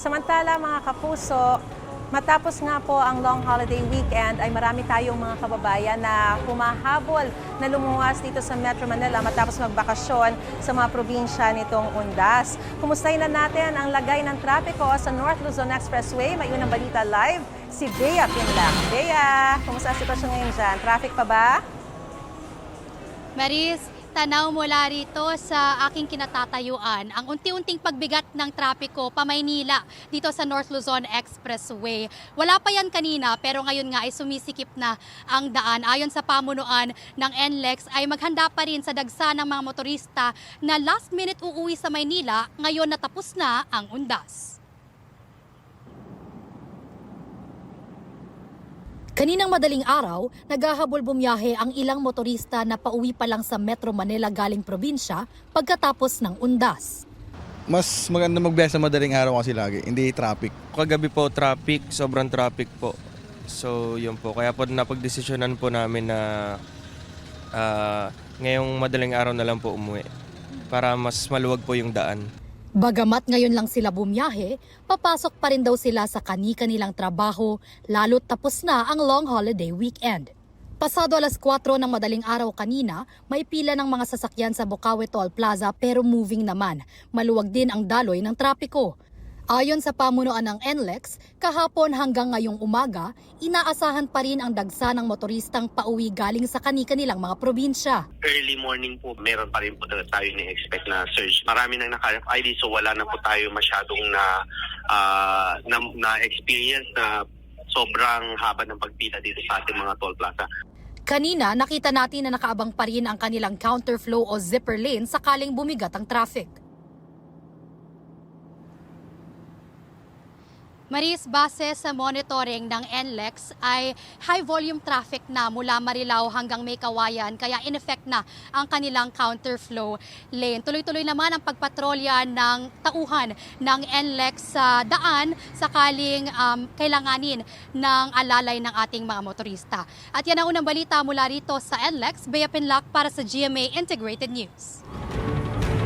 Samantala mga kapuso, matapos nga po ang long holiday weekend ay marami tayong mga kababayan na humahabol na lumuwas dito sa Metro Manila matapos magbakasyon sa mga probinsya nitong Undas. Kumustahin na natin ang lagay ng trapiko sa North Luzon Expressway. May unang balita live, si Bea Pinlac. Bea, kumusta ang sitwasyon ngayon dyan? Traffic pa ba? Maris, tanaw mula rito sa aking kinatatayuan ang unti-unting pagbigat ng trapiko pa Maynila dito sa North Luzon Expressway. Wala pa yan kanina pero ngayon nga ay sumisikip na ang daan. Ayon sa pamunuan ng NLEX ay maghanda pa rin sa dagsa ng mga motorista na last minute uuwi sa Maynila ngayon natapos na ang Undas. Kaninang madaling araw, naghahabol bumiyahe ang ilang motorista na pauwi pa lang sa Metro Manila galing probinsya pagkatapos ng Undas. Mas maganda magbiyahe sa madaling araw kasi lagi, hindi traffic. Kagabi po traffic, sobrang traffic po. So yun po, kaya po napagdesisyonan po namin na ngayong madaling araw na lang po umuwi para mas maluwag po yung daan. Bagamat ngayon lang sila bumiyahe, papasok pa rin daw sila sa kani-kanilang trabaho lalo't tapos na ang long holiday weekend. Pasado alas 4 ng madaling araw kanina, may pila ng mga sasakyan sa Bocaue Toll Plaza pero moving naman. Maluwag din ang daloy ng trapiko. Ayon sa pamunuan ng NLEX, kahapon hanggang ngayong umaga, inaasahan pa rin ang dagsa ng motoristang pauwi galing sa kani-kanilang mga probinsya. Early morning po, meron pa rin po tayo ni-expect na surge. Marami nang naka-RFID so wala na po tayo masyadong na-experience na sobrang haba ng pagpila dito sa ating mga toll plaza. Kanina, nakita natin na nakaabang pa rin ang kanilang counterflow o zipper lane sakaling bumigat ang traffic. Maris, base sa monitoring ng NLEX ay high volume traffic na mula Marilao hanggang May Kawayan kaya in effect na ang kanilang counterflow lane. Tuloy-tuloy naman ang pagpatrolya ng tauhan ng NLEX sa daan sakaling kailanganin ng alalay ng ating mga motorista. At yan ang unang balita mula rito sa NLEX. Bea Pinlac para sa GMA Integrated News.